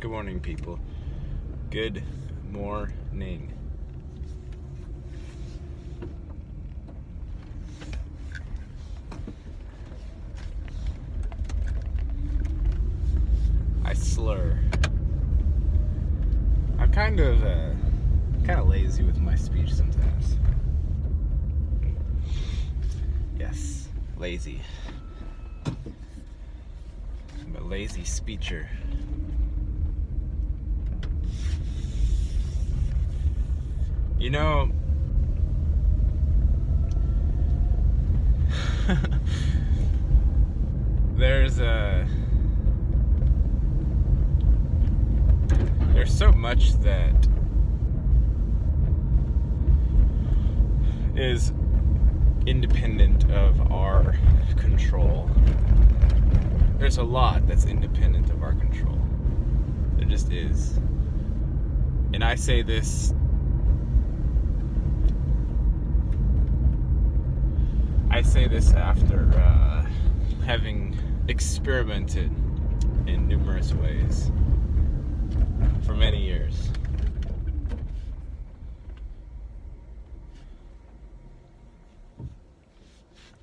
Good morning, people. Good morning. I slur. I'm kind of lazy with my speech sometimes. Yes, lazy. I'm a lazy speecher. You know, there's so much that is independent of our control. There's a lot that's independent of our control. There just is. And I say this after having experimented in numerous ways for many years.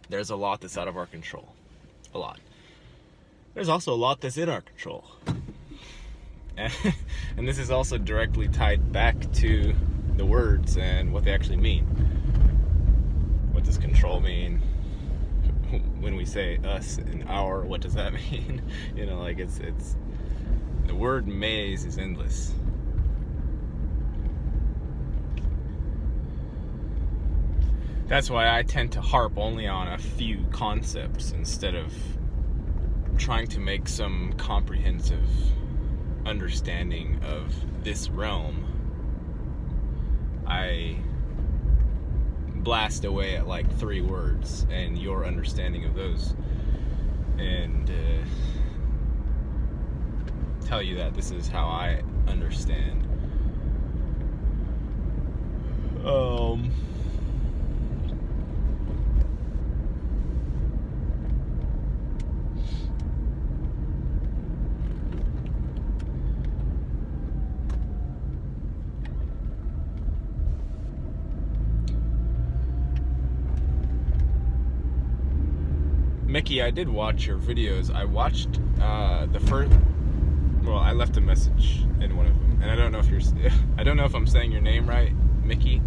There's a lot that's out of our control. A lot. There's also a lot that's in our control. And this is also directly tied back to the words and what they actually mean. What does control mean? When we say us and our, what does that mean? You know, like it's the word maze is endless. That's why I tend to harp only on a few concepts instead of trying to make some comprehensive understanding of this realm. I blast away at like 3 words and your understanding of those, and tell you that this is how I understand. Micke, I did watch your videos. I watched the first. Well, I left a message in one of them, and I don't know if I'm saying your name right, Micke.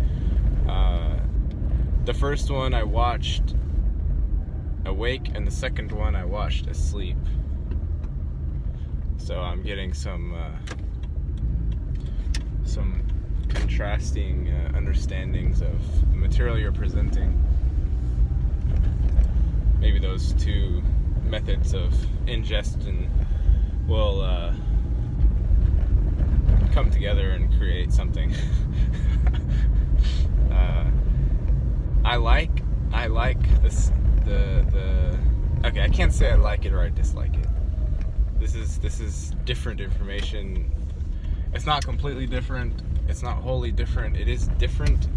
The first one I watched awake, and the second one I watched asleep. So I'm getting some contrasting understandings of the material you're presenting. Maybe those two methods of ingestion will come together and create something. I like this. Okay, I can't say I like it or I dislike it. This is different information. It's not completely different. It's not wholly different. It is different.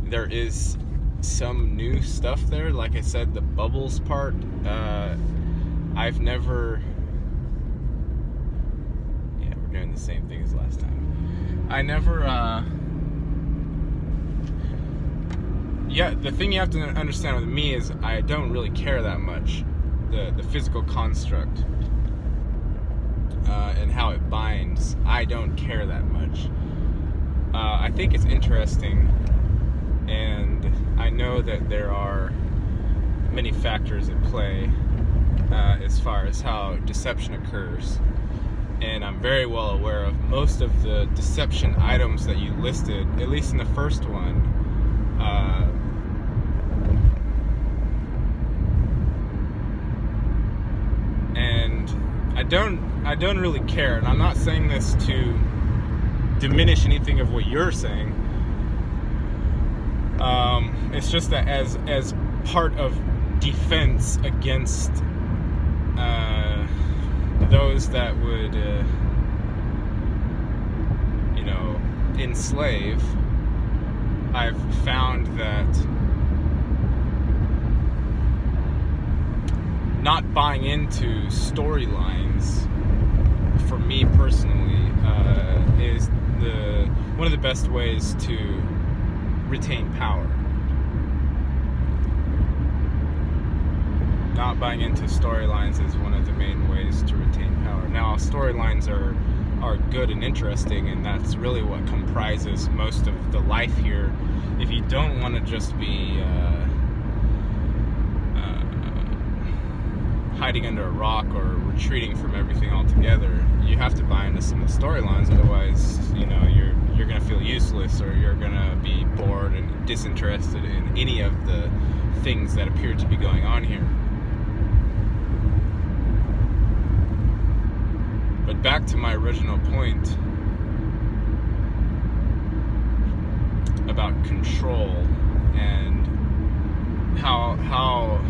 There is some new stuff there. Like I said, the bubbles part, I've never, we're doing the same thing as last time. I never, the thing you have to understand with me is I don't really care that much, the physical construct, and how it binds. I don't care that much. I think it's interesting, and I know that there are many factors at play as far as how deception occurs, and I'm very well aware of most of the deception items that you listed, at least in the first one. And I don't really care, and I'm not saying this to diminish anything of what you're saying. It's just that as part of defense against those that would enslave, I've found that not buying into storylines, for me one of the best ways to retain power. Not buying into storylines is one of the main ways to retain power. Now, storylines are good and interesting, and that's really what comprises most of the life here. If you don't want to just be hiding under a rock or retreating from everything altogether, you have to buy into some of the storylines. Otherwise, you're going to feel useless, or you're going to be bored and disinterested in any of the things that appear to be going on here. But back to my original point about control and how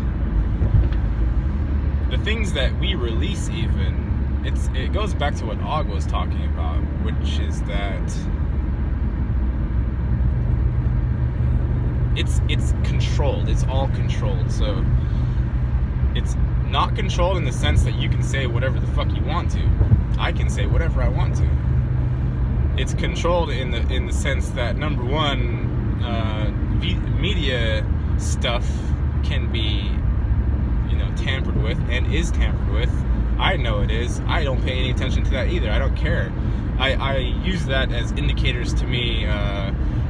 the things that we release, even it goes back to what Og was talking about, which is that it's controlled. It's all controlled. So it's not controlled in the sense that you can say whatever the fuck you want to. I can say whatever I want to. It's controlled in the sense that, number one, media stuff can be, tampered with, and is tampered with. I know it is. I don't pay any attention to that either. I don't care. I use that as indicators to me,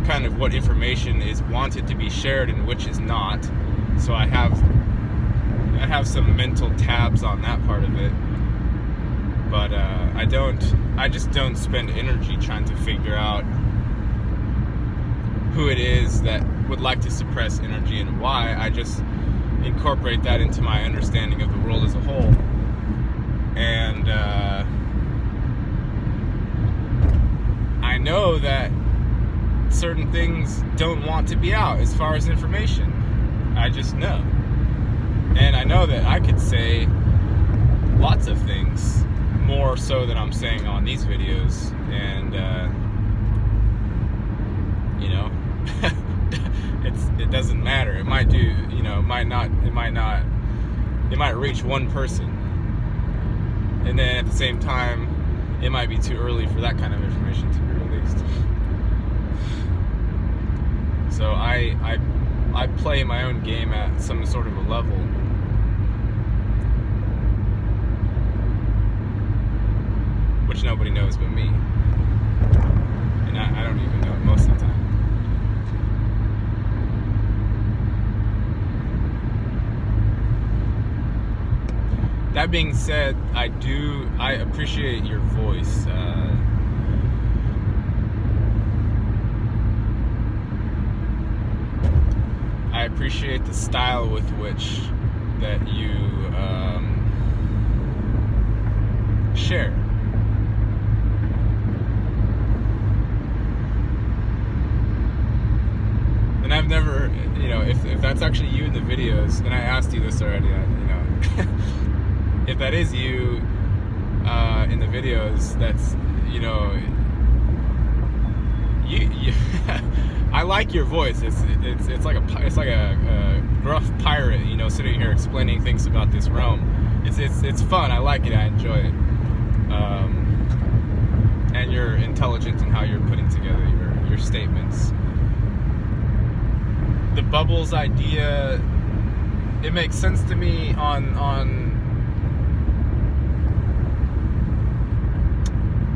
kind of what information is wanted to be shared and which is not. So I have some mental tabs on that part of it. But I just don't spend energy trying to figure out who it is that would like to suppress energy and why. I just incorporate that into my understanding of the world as a whole. And I know that certain things don't want to be out as far as information. I just know. And I know that I could say lots of things, more so than I'm saying on these videos, and it doesn't matter. It might do, it might reach one person, and then at the same time it might be too early for that kind of information to be released. So I play my own game at some sort of a level. Which nobody knows but me. And I don't even know it most of the time. That being said, I appreciate your voice. I appreciate the style with which that you share. And I've never, if that's actually you in the videos, and I asked you this already, if that is you in the videos, that's, you I like your voice. It's like a gruff pirate, sitting here explaining things about this realm. It's fun. I like it. I enjoy it. And you're intelligent in how you're putting together your statements. The bubbles idea, it makes sense to me on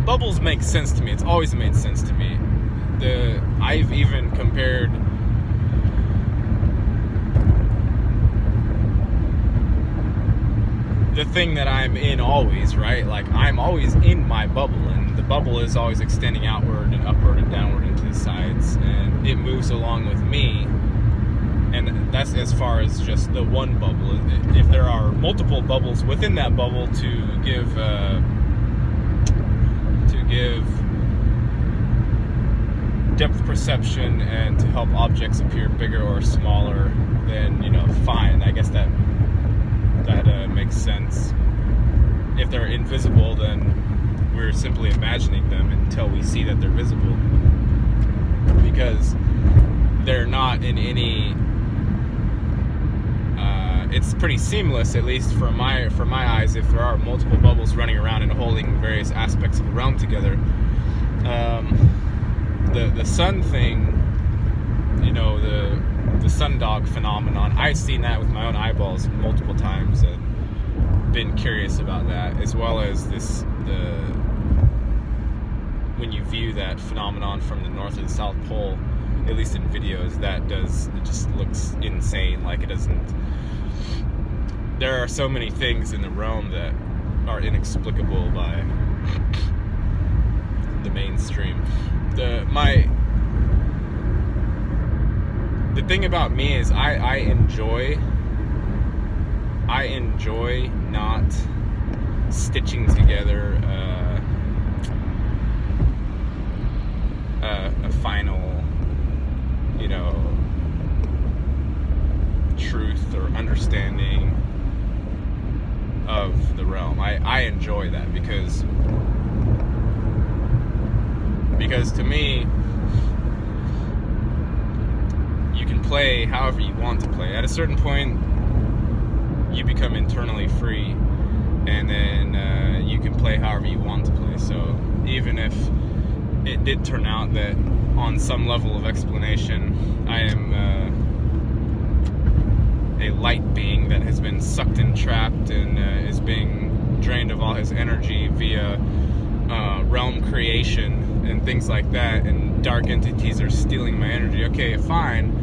bubbles make sense to me. It's always made sense to me. I've even compared the thing that I'm in always, right? Like, I'm always in my bubble, and the bubble is always extending outward and upward and downward into the sides, and it moves along with me. And that's as far as just the one bubble. If there are multiple bubbles within that bubble to give depth perception and to help objects appear bigger or smaller, then fine. I guess that makes sense. If they're invisible, then we're simply imagining them until we see that they're visible, because they're not in any. It's pretty seamless, at least for my eyes, if there are multiple bubbles running around and holding various aspects of the realm together. the sun thing, you know, the sundog phenomenon, I've seen that with my own eyeballs multiple times and been curious about that, as well as when you view that phenomenon from the North and South Pole, at least in videos, it just looks insane. Like, it doesn't, there are so many things in the realm that are inexplicable by the mainstream. The thing about me is I enjoy not stitching together a final, you know, truth or understanding of the realm. I enjoy that because to me, you can play however you want to play. At a certain point, you become internally free, and then you can play however you want to play. So even if it did turn out that on some level of explanation I am a light being that has been sucked and trapped and is being drained of all his energy via realm creation and things like that, and dark entities are stealing my energy, okay, fine.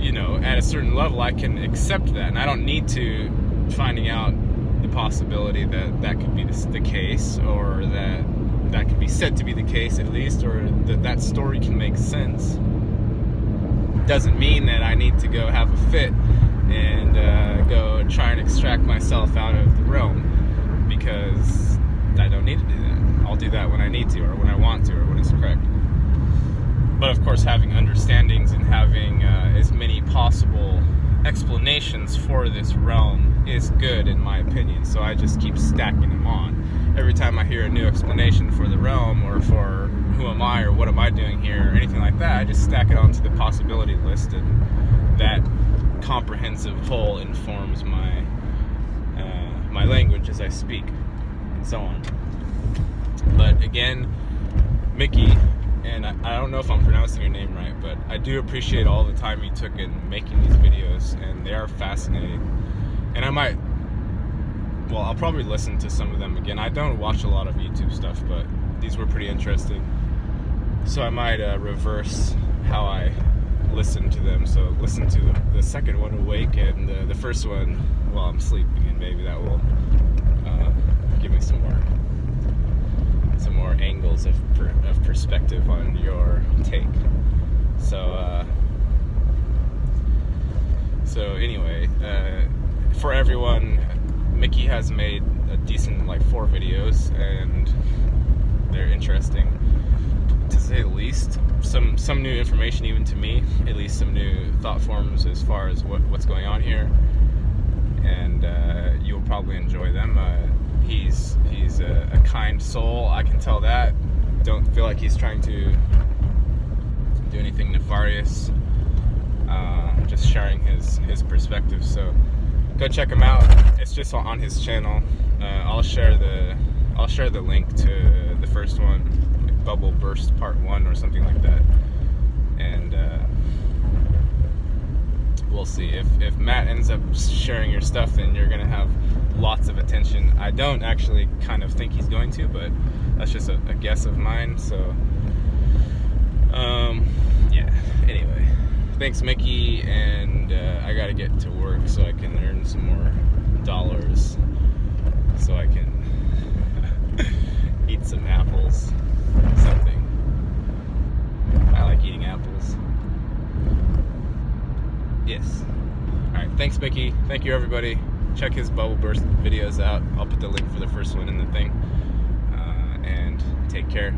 You know, at a certain level I can accept that, and I don't need to finding out the possibility that could be the case, or that could be said to be the case at least, or that story can make sense. Doesn't mean that I need to go have a fit and go try and extract myself out of the realm, because I don't need to do that. I'll do that when I need to, or when I want to, or when it's correct. But of course, having understandings and having as many possible explanations for this realm is good, in my opinion. So I just keep stacking them on. Every time I hear a new explanation for the realm, or for who am I, or what am I doing here, or anything like that, I just stack it onto the possibility list, and that comprehensive whole informs my my language as I speak, and so on. But again, Micke, and I don't know if I'm pronouncing your name right, but I do appreciate all the time you took in making these videos, and they are fascinating. And I'll probably listen to some of them again. I don't watch a lot of YouTube stuff, but these were pretty interesting. So I might reverse how I listen to them. So listen to the second one awake, and the first one while I'm sleeping, and maybe that will give me some more angles of perspective on your take. So anyway, for everyone, Micke has made a decent 4 videos, and they're interesting, to say the least. Some new information even to me, at least some new thought forms as far as what's going on here, and you'll probably enjoy them. He's a kind soul, I can tell that. Don't feel like he's trying to do anything nefarious, just sharing his perspective. So go check him out. It's just on his channel. I'll share the link to the first one, Bubbleburst Part 1 or something like that, and we'll see. If Matt ends up sharing your stuff, then you're gonna have lots of attention. I don't actually kind of think he's going to, but that's just a guess of mine. So yeah, anyway, thanks Micke, and I gotta get to work so I can earn some more dollars, so I can eat some apples, something. I like eating apples. Yes. Alright, thanks Micke. Thank you everybody. Check his Bubbleburst videos out. I'll put the link for the first one in the thing. And take care.